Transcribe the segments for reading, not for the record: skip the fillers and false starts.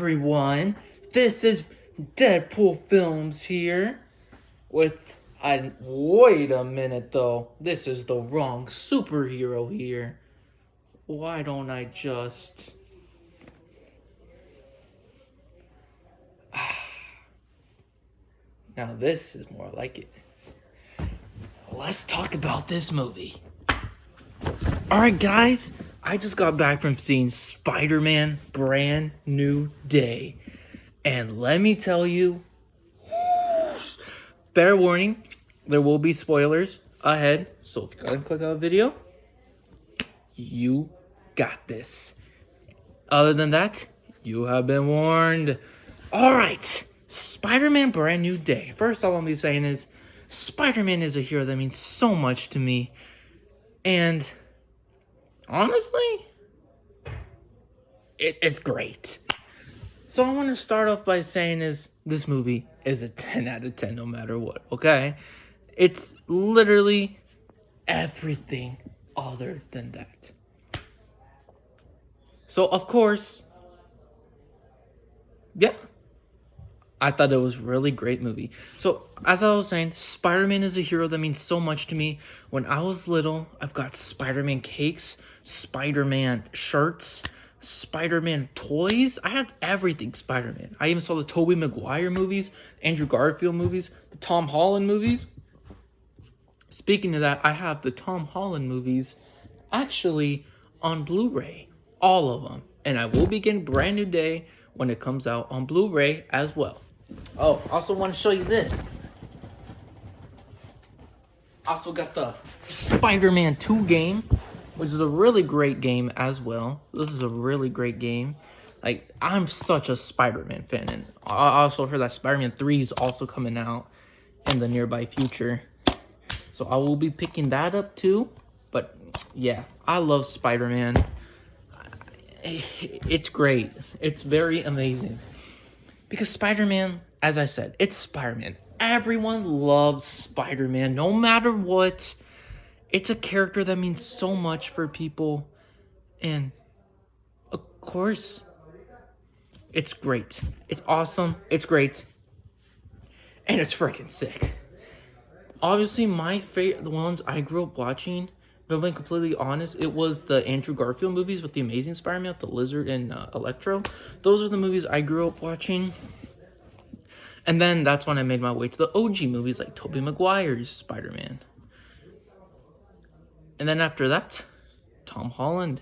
everyone? This is Deadpool Films here with wait a minute though. This is the wrong superhero here. Why don't I just Now this is more like it. Let's talk about this movie. Alright guys, I just got back from seeing Spider-Man Brand New Day. And let me tell you, fair warning, there will be spoilers ahead. So if you gotta click on the video, you got this. Other than that, you have been warned. Alright, Spider-Man Brand New Day. First all I'm gonna be saying is, Spider-Man is a hero that means so much to me. And honestly, it's great. So I want to start off by saying this movie is a 10 out of 10 no matter what, okay? It's literally everything other than that. So of course, yeah, I thought it was a really great movie. So as I was saying, Spider-Man is a hero that means so much to me. When I was little, I've got Spider-Man cakes, Spider-Man shirts, Spider-Man toys. I have everything Spider-Man. I even saw the Tobey Maguire movies, Andrew Garfield movies, the Tom Holland movies. Speaking of that, I have the Tom Holland movies actually on Blu-ray, all of them. And I will be getting Brand New Day when it comes out on Blu-ray as well. Oh, also want to show you this. Also got the Spider-Man 2 game, which is a really great game as well. This is a really great game. Like, I'm such a Spider-Man fan. And I also heard that Spider-Man 3 is also coming out in the nearby future. So I will be picking that up too. But yeah, I love Spider-Man. It's great. It's very amazing. Because Spider-Man, as I said, it's Spider-Man. Everyone loves Spider-Man, no matter what. It's a character that means so much for people. And, of course, it's great. It's awesome. It's great. And it's freaking sick. Obviously, my favorite, the ones I grew up watching, if I'm being completely honest, it was the Andrew Garfield movies with the Amazing Spider-Man, with the Lizard and Electro. Those are the movies I grew up watching. And then that's when I made my way to the OG movies like Tobey Maguire's Spider-Man. And then after that, Tom Holland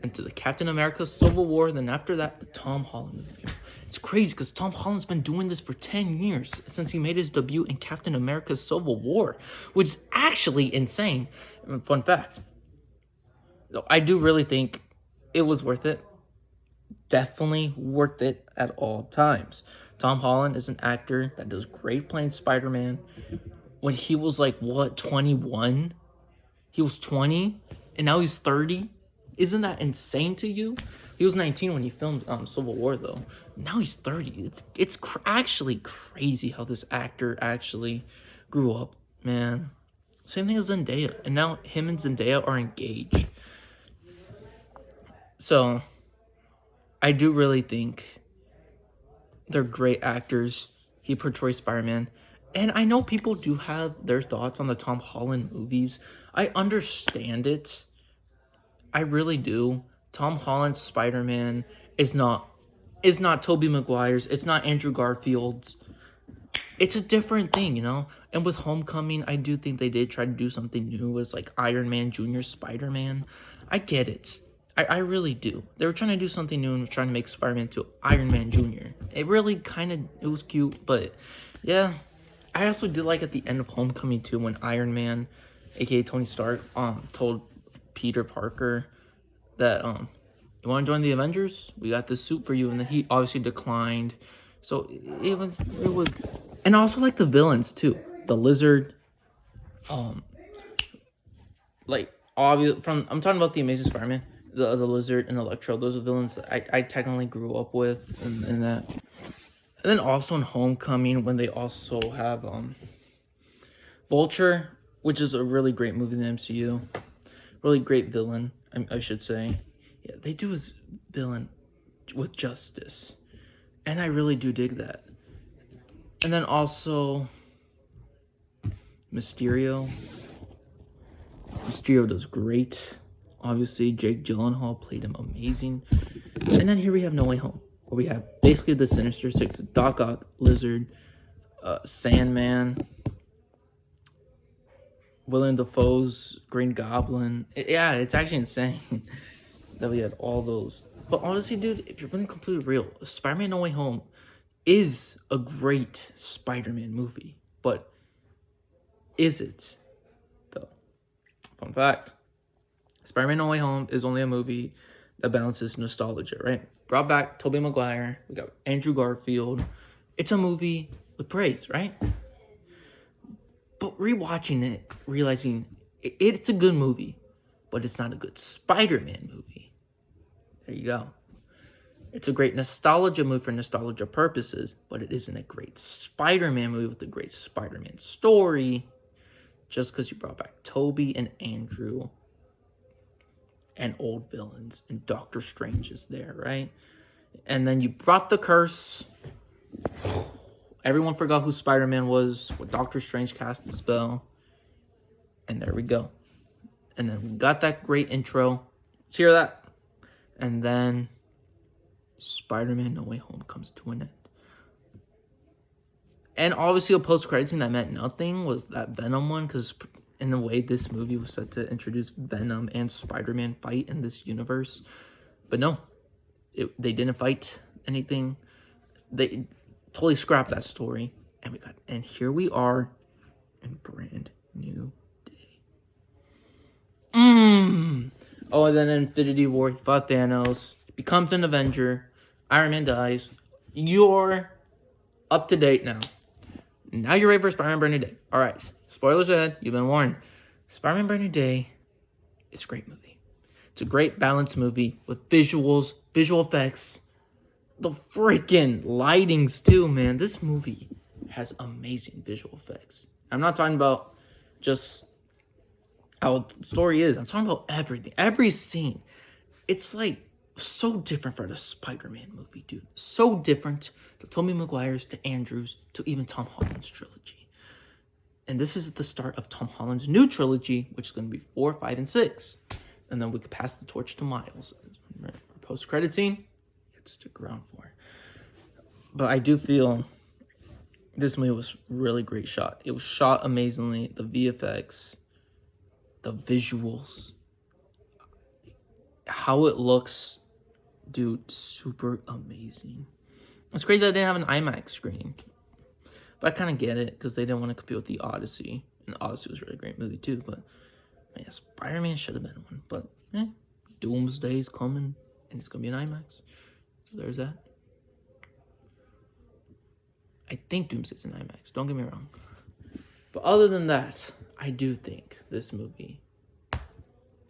into the Captain America Civil War. Then after that, the Tom Holland movies came out. It's crazy because Tom Holland's been doing this for 10 years since he made his debut in Captain America Civil War, which is actually insane. Fun fact. I do really think it was worth it. Definitely worth it at all times. Tom Holland is an actor that does great playing Spider-Man. When he was like, what, 21? He was 20, and now he's 30? Isn't that insane to you? He was 19 when he filmed Civil War, though. Now he's 30. It's actually crazy how this actor actually grew up, man. Same thing as Zendaya. And now him and Zendaya are engaged. So, I do really think they're great actors. He portrays Spider-Man. And I know people do have their thoughts on the Tom Holland movies. I understand it. I really do. Tom Holland's Spider-Man is not Tobey Maguire's. It's not Andrew Garfield's. It's a different thing, you know? And with Homecoming, I do think they did try to do something new as like Iron Man Jr. Spider-Man. I get it. I really do. They were trying to do something new and trying to make Spider-Man to Iron Man Jr. It really it was cute, but yeah. I also did like at the end of Homecoming too when Iron Man, aka Tony Stark, told Peter Parker that you want to join the Avengers? We got this suit for you, and then he obviously declined. So it was, and I also like the villains too. The Lizard, like obvious I'm talking about the Amazing Spider-Man, the Lizard and Electro. Those are villains that I technically grew up with, and that. And then also in Homecoming when they also have Vulture, which is a really great movie in the MCU. Really great villain, I should say. Yeah, they do his villain with justice. And I really do dig that. And then also Mysterio. Mysterio does great. Obviously, Jake Gyllenhaal played him amazing. And then here we have No Way Home, where we have basically the Sinister Six: Doc Ock, Lizard, Sandman, Willem Dafoe's Green Goblin. Yeah, it's actually insane that we had all those. But honestly, dude, if you're being completely real, Spider-Man No Way Home is a great Spider-Man movie. But is it, though? Fun fact. Spider-Man No Way Home is only a movie that balances nostalgia, right? Brought back Tobey Maguire. We got Andrew Garfield. It's a movie with praise, right? But rewatching it, realizing it's a good movie, but it's not a good Spider-Man movie. There you go. It's a great nostalgia movie for nostalgia purposes, but it isn't a great Spider-Man movie with a great Spider-Man story. Just because you brought back Tobey and Andrew and old villains, and Doctor Strange is there, right? And then you brought the curse. Everyone forgot who Spider-Man was when Doctor Strange cast the spell. And there we go. And then we got that great intro. Let's hear that. And then Spider-Man No Way Home comes to an end. And obviously a post-credit scene that meant nothing was that Venom one, because in a way this movie was set to introduce Venom and Spider-Man fight in this universe. But no, they didn't fight anything. They totally scrapped that story. And here we are in brand new day. Oh, and then Infinity War, he fought Thanos, becomes an Avenger, Iron Man dies. You're up to date now. Now you're ready for Spider-Man Brand New Day. Alright, spoilers ahead, you've been warned. Spider-Man Brand New Day, it's a great movie. It's a great balanced movie with visuals, visual effects, the freaking lightings too, man. This movie has amazing visual effects. I'm not talking about just how the story is. I'm talking about everything. Every scene. It's like so different for the Spider-Man movie, dude. So different to Tobey Maguire's, to Andrew's, to even Tom Holland's trilogy. And this is the start of Tom Holland's new trilogy, which is going to be 4, 5, and 6. And then we could pass the torch to Miles. For post-credit scene, it's stick around for. But I do feel this movie was really great shot. It was shot amazingly. The VFX, the visuals, how it looks, dude, super amazing. It's crazy that they didn't have an IMAX screening. But I kind of get it, because they didn't want to compete with The Odyssey. And The Odyssey was a really great movie too, but man, Spider-Man should have been one. But Doomsday's coming, and it's going to be an IMAX. So there's that. I think Doomsday's an IMAX, don't get me wrong. But other than that, I do think this movie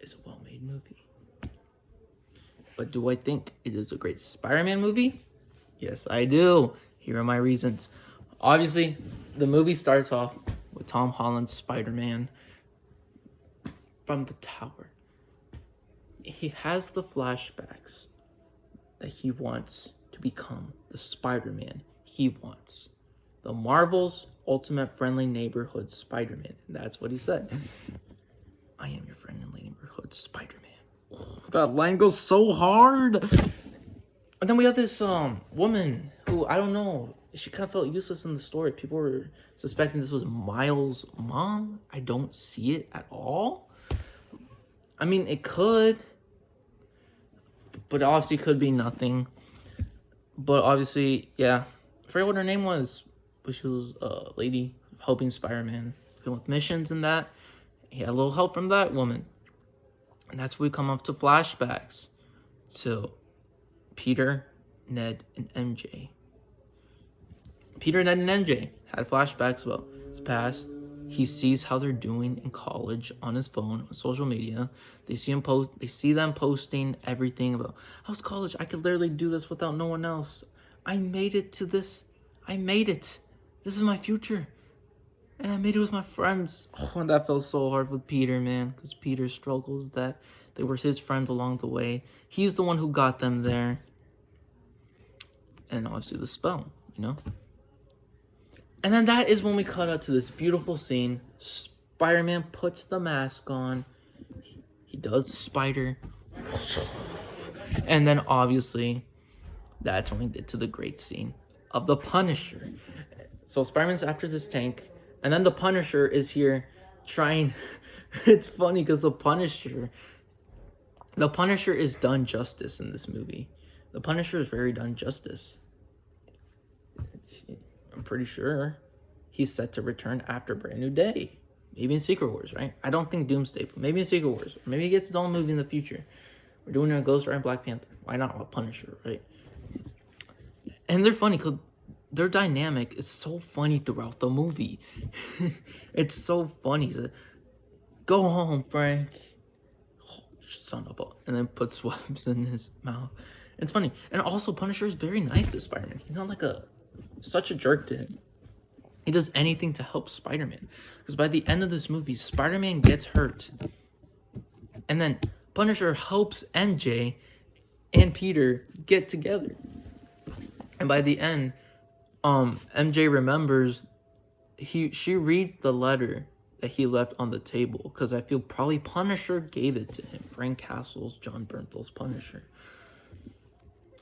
is a well-made movie. But do I think it is a great Spider-Man movie? Yes, I do. Here are my reasons. Obviously, the movie starts off with Tom Holland's Spider-Man from the tower. He has the flashbacks that he wants to become the Spider-Man he wants. The Marvel's ultimate friendly neighborhood Spider-Man. And that's what he said. I am your friendly neighborhood Spider-Man. Oh, that line goes so hard. And then we have this woman who, I don't know, she kind of felt useless in the story. People were suspecting this was Miles' mom. I don't see it at all. I mean, it could, but obviously could be nothing. But obviously, yeah, I forget what her name was, but she was a lady helping Spider-Man with missions and that. He had a little help from that woman. And that's where we come up to flashbacks to Peter, Ned, and MJ. Peter, Ned, and MJ had flashbacks about his past. He sees how they're doing in college on his phone, on social media. They see them posting everything about, how's college? I could literally do this without no one else. I made it to this. I made it. This is my future. And I made it with my friends. Oh, and that felt so hard with Peter, man. Because Peter struggled with that. They were his friends along the way. He's the one who got them there. and obviously the spell, you know? And then that is when we cut out to this beautiful scene. Spider-Man puts the mask on. He does spider. And then obviously, that's when we get to the great scene of the Punisher. So Spider-Man's after this tank, and then the Punisher is here trying. It's funny because the Punisher is done justice in this movie. The Punisher is very done justice. I'm pretty sure he's set to return after Brand New Day. Maybe in Secret Wars, right? I don't think Doomsday, but maybe in Secret Wars. Maybe he gets his own movie in the future. We're doing a Ghost Rider and Black Panther. Why not a Punisher, right? And they're funny because their dynamic is so funny throughout the movie. It's so funny. He's like, go home, Frank. Oh, son of a... And then puts webs in his mouth. It's funny. And also, Punisher is very nice to Spider-Man. He's not like such a jerk to him. He does anything to help Spider-Man. Because by the end of this movie, Spider-Man gets hurt. And then Punisher helps MJ and Peter get together. And by the end, MJ remembers she reads the letter that he left on the table. Because I feel probably Punisher gave it to him. Frank Castle's John Bernthal's Punisher.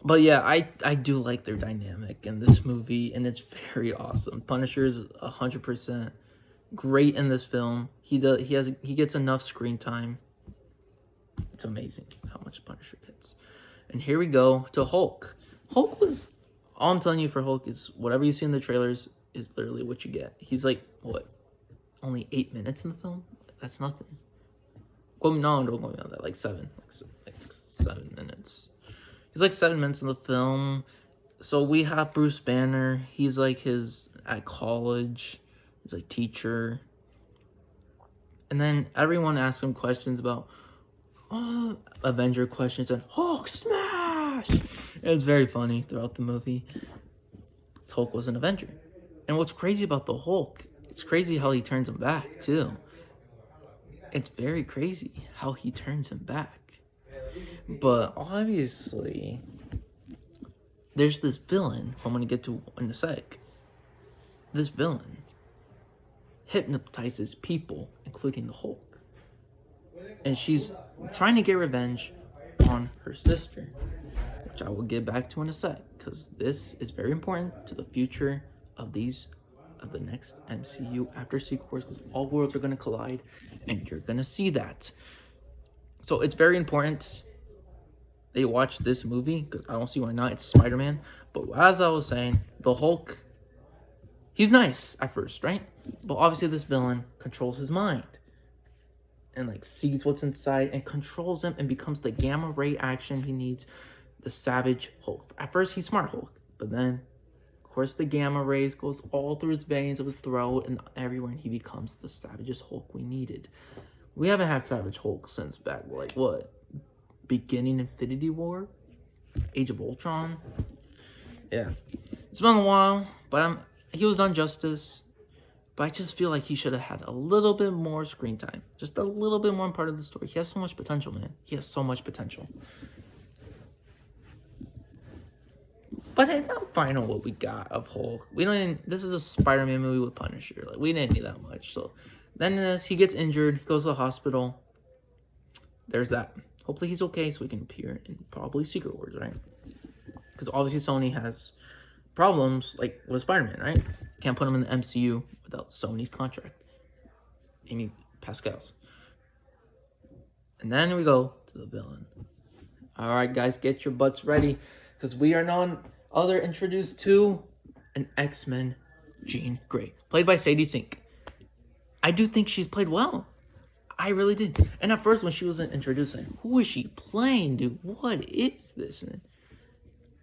But yeah, I do like their dynamic in this movie, and it's very awesome. Punisher is 100% great in this film. He gets enough screen time. It's amazing how much Punisher gets. And here we go to Hulk. Hulk was, all I'm telling you for Hulk is whatever you see in the trailers is literally what you get. He's like, what, only 8 minutes in the film? That's nothing. Well, no, don't go beyond that. Like 7 minutes. He's like 7 minutes in the film. So we have Bruce Banner. He's like at college. He's like teacher. And then everyone asks him questions about Avenger questions and Hulk smash. It's very funny throughout the movie. Hulk was an Avenger. And what's crazy about the Hulk, it's crazy how he turns him back too. It's very crazy how he turns him back. But obviously, there's this villain I'm going to get to in a sec. This villain hypnotizes people, including the Hulk. And she's trying to get revenge on her sister, which I will get back to in a sec, because this is very important to the future of the next MCU after Secret Wars, because all worlds are going to collide, and you're going to see that. So it's very important they watch this movie, because I don't see why not. It's Spider-Man. But as I was saying, the Hulk, he's nice at first, right? But obviously this villain controls his mind. And like sees what's inside and controls him and becomes the gamma ray action he needs. The Savage Hulk. At first he's Smart Hulk. But then, of course, the gamma rays goes all through his veins of his throat and everywhere. And he becomes the Savagest Hulk we needed. We haven't had Savage Hulk since back, like, what? Beginning Infinity War? Age of Ultron? Yeah. It's been a while, but he was done justice. But I just feel like he should have had a little bit more screen time. Just a little bit more part of the story. He has so much potential, man. He has so much potential. But I'm fine on what we got of Hulk. This is a Spider-Man movie with Punisher. Like, we didn't need that much. So then he gets injured, goes to the hospital. There's that. Hopefully he's okay so he can appear in probably Secret Wars, right? Because obviously Sony has problems like with Spider-Man, right? Can't put him in the MCU without Sony's contract. Amy Pascal's. And then we go to the villain. Alright guys, get your butts ready. Because we are none other introduced to an X-Men Jean Grey. Played by Sadie Sink. I do think she's played well. I really did. And at first when she was introduced, like, who is she playing, dude? What is this? And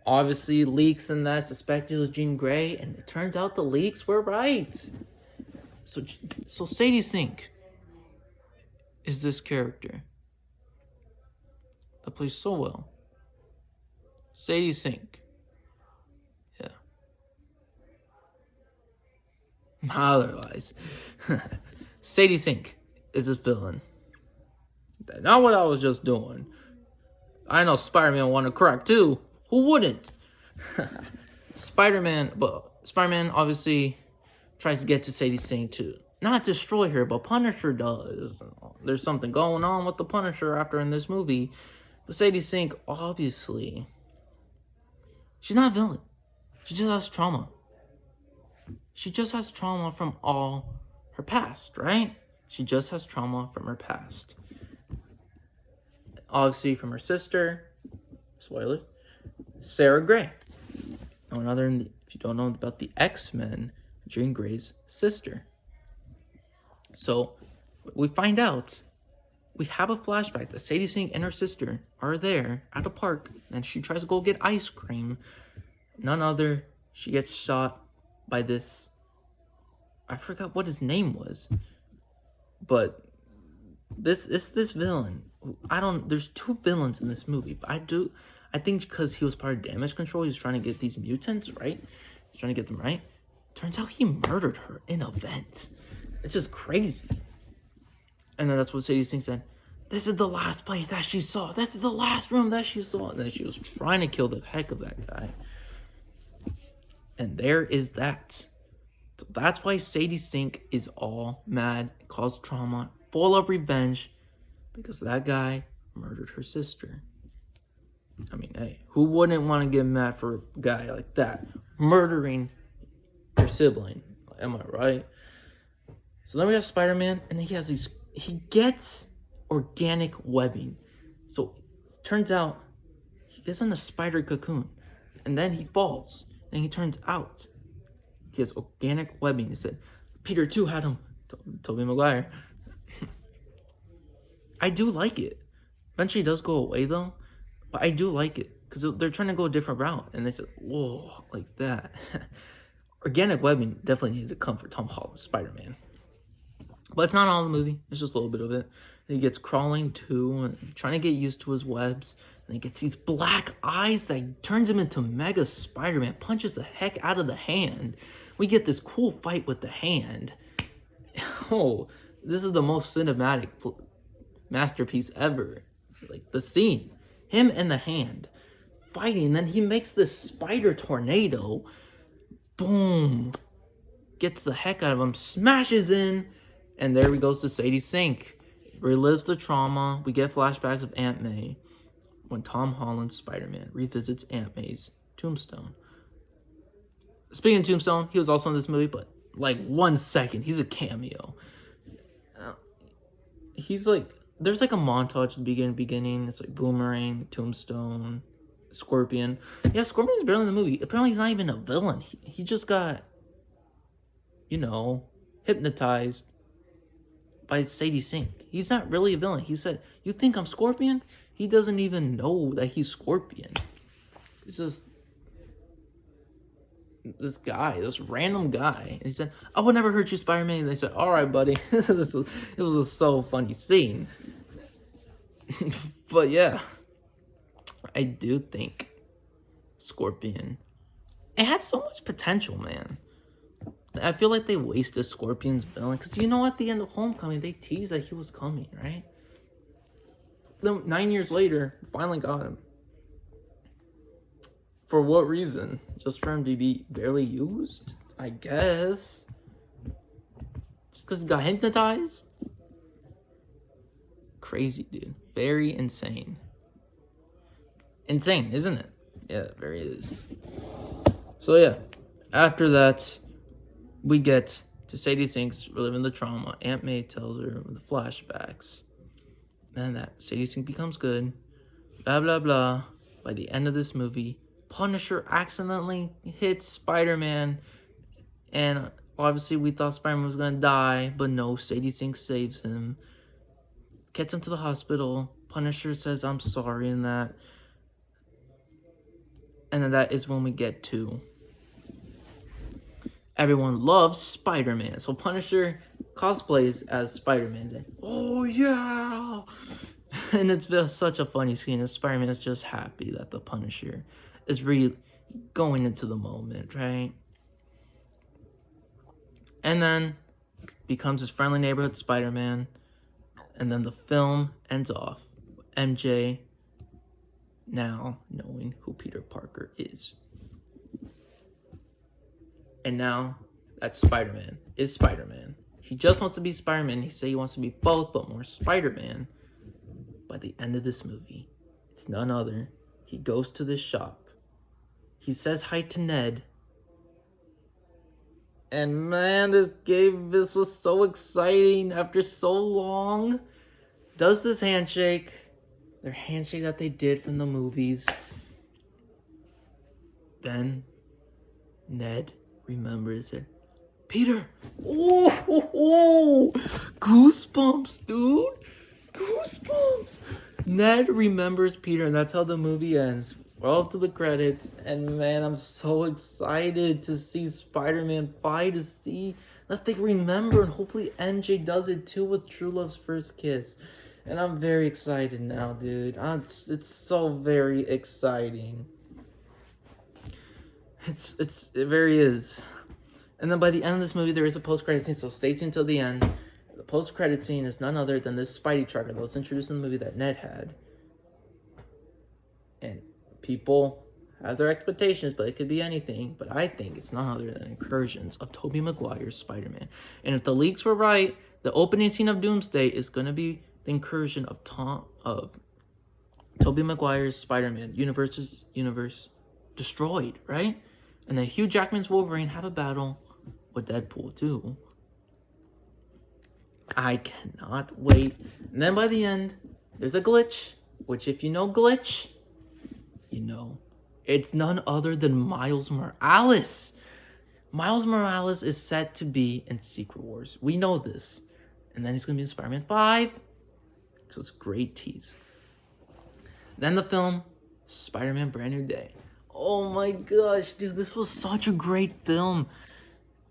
obviously leaks and that suspected it was Jean Grey, and it turns out the leaks were right. So Sadie Sink is this character that plays so well. Sadie Sink. Yeah. Otherwise, Sadie Sink is this villain. Not what I was just doing. I know Spider-Man want to crack too. Who wouldn't? Spider-Man obviously tries to get to Sadie Sink to not destroy her, but Punisher does. There's something going on with the Punisher after in this movie. But Sadie Sink, obviously, she's not a villain. She just has trauma. She just has trauma from all her past, right? She just has trauma from her past. Obviously from her sister, spoiler, Sarah Gray. If you don't know about the X-Men, Jean Grey's sister. So we find out, we have a flashback that Sadie Sink and her sister are there at a park, and she tries to go get ice cream. None other, she gets shot by this, I forgot what his name was, but this villain. There's two villains in this movie, but I think because he was part of Damage Control, he's trying to get these mutants, right? He's trying to get them right. Turns out he murdered her in a vent. It's just crazy. And then that's what Sadie Sink said. This is the last place that she saw. This is the last room that she saw. And then she was trying to kill the heck of that guy. And there is that. So that's why Sadie Sink is all mad, caused trauma, full of revenge, because that guy murdered her sister. I mean, hey, who wouldn't want to get mad for a guy like that murdering your sibling? Am I right? So then we have Spider-Man, and he gets organic webbing. So it turns out he gets in a spider cocoon, and then he falls, and he turns out he has organic webbing. He said, Peter 2 had him, Tobey Maguire. I do like it. Eventually it does go away though, but I do like it because they're trying to go a different route, and they said, whoa, like that. Organic webbing definitely needed to come for Tom Holland's Spider-Man. But it's not all the movie. It's just a little bit of it. And he gets crawling too and trying to get used to his webs. And he gets these black eyes that turns him into Mega Spider-Man. Punches the heck out of the hand. We get this cool fight with the hand. Oh, this is the most cinematic masterpiece ever. Like the scene. Him and the hand fighting. Then he makes this spider tornado. Boom. Gets the heck out of him. Smashes in. And there he goes to Sadie Sink. Relives the trauma. We get flashbacks of Aunt May when Tom Holland's Spider-Man revisits Aunt May's tombstone. Speaking of Tombstone, he was also in this movie, but like 1 second. He's a cameo. He's like, there's like a montage at the beginning. It's like Boomerang, Tombstone, Scorpion. Yeah, Scorpion's barely in the movie. Apparently he's not even a villain. He just got, hypnotized by Sadie Sink. He's not really a villain. He said, you think I'm Scorpion? He doesn't even know that he's Scorpion. It's just this random guy. And he said, I would never hurt you, Spider-Man. And they said, all right, buddy. It was a so funny scene. But yeah, I do think Scorpion, it had so much potential, man. I feel like they wasted Scorpion's villain. Because at the end of Homecoming, they teased that he was coming, right? Then 9 years later, finally got him. For what reason? Just for him to be barely used? I guess. Just because he got hypnotized? Crazy, dude. Very insane. Insane, isn't it? Yeah, it very is. So yeah, after that, we get to Sadie Sink's reliving the trauma. Aunt May tells her the flashbacks. And that Sadie Sink becomes good. Blah, blah, blah. By the end of this movie, Punisher accidentally hits Spider-Man. And obviously we thought Spider-Man was going to die. But no, Sadie Sink saves him. Gets him to the hospital. Punisher says, I'm sorry, and that. And then that is when we get to everyone loves Spider-Man. So Punisher cosplays as Spider-Man. Like, oh yeah! And it's just such a funny scene. And Spider-Man is just happy that the Punisher is really going into the moment, right? And then becomes his friendly neighborhood Spider-Man. And then the film ends off. MJ now knowing who Peter Parker is. And now that Spider-Man is Spider-Man. He just wants to be Spider-Man. He said he wants to be both, but more Spider-Man. By the end of this movie, it's none other. He goes to this shop. He says hi to Ned. And man, this was so exciting after so long. Does this handshake. Their handshake that they did from the movies. Then Ned remembers it. Peter! Oh, goosebumps, dude! Goosebumps! Ned remembers Peter, and that's how the movie ends. Roll up to the credits, and man, I'm so excited to see Spider-Man 5, to see that they remember, and hopefully MJ does it too with True Love's First Kiss. And I'm very excited now, dude. It's so very exciting. It very is. And then by the end of this movie, there is a post-credit scene, so stay tuned till the end. The post-credit scene is none other than this Spidey tracker that was introduced in the movie that Ned had. And people have their expectations, but it could be anything. But I think it's none other than incursions of Tobey Maguire's Spider-Man. And if the leaks were right, the opening scene of Doomsday is going to be the incursion of Tobey Maguire's Spider-Man. Universe destroyed, right? And then Hugh Jackman's Wolverine have a battle with Deadpool too. I cannot wait. And then by the end, there's a glitch, which if you know glitch, you know. It's none other than Miles Morales. Miles Morales is set to be in Secret Wars. We know this. And then he's going to be in Spider-Man 5. So it's a great tease. Then the film, Spider-Man Brand New Day. Oh my gosh, dude, this was such a great film.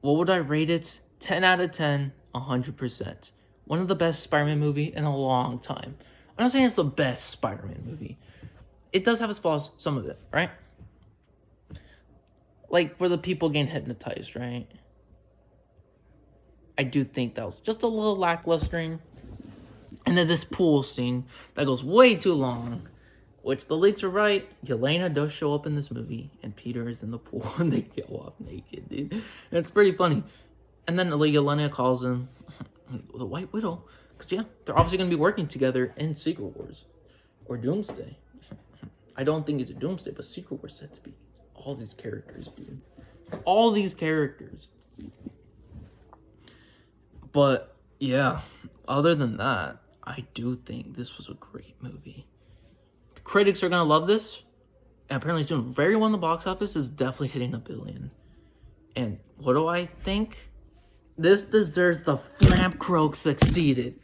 What would I rate it? 10 out of 10, 100%. One of the best Spider-Man movie in a long time. I'm not saying it's the best Spider-Man movie. It does have its flaws, some of it, right? Like, where the people getting hypnotized, right? I do think that was just a little lackluster. And then this pool scene that goes way too long. Which the leaks are right. Yelena does show up in this movie, and Peter is in the pool, and they go off naked, dude. And it's pretty funny. And then Yelena calls him the White Widow, because yeah, they're obviously gonna be working together in Secret Wars or Doomsday. I don't think it's a Doomsday, but Secret Wars set to be all these characters, dude. All these characters. But yeah, other than that, I do think this was a great movie. Critics are going to love this. And apparently it's doing very well in the box office. It's definitely hitting $1 billion. And what do I think? This deserves the Flam Croak succeeded.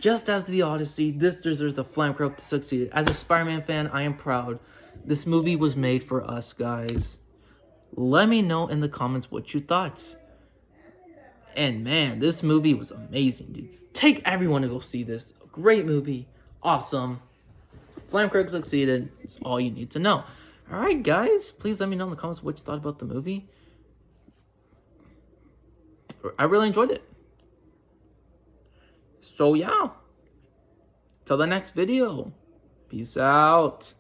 Just as the Odyssey, this deserves the Flam Croak to succeed. As a Spider-Man fan, I am proud. This movie was made for us, guys. Let me know in the comments what you thought. And man, this movie was amazing, dude. Take everyone to go see this. Great movie. Awesome. Flam Croak succeeded. That's all you need to know. Alright, guys. Please let me know in the comments what you thought about the movie. I really enjoyed it. So, yeah. Till the next video. Peace out.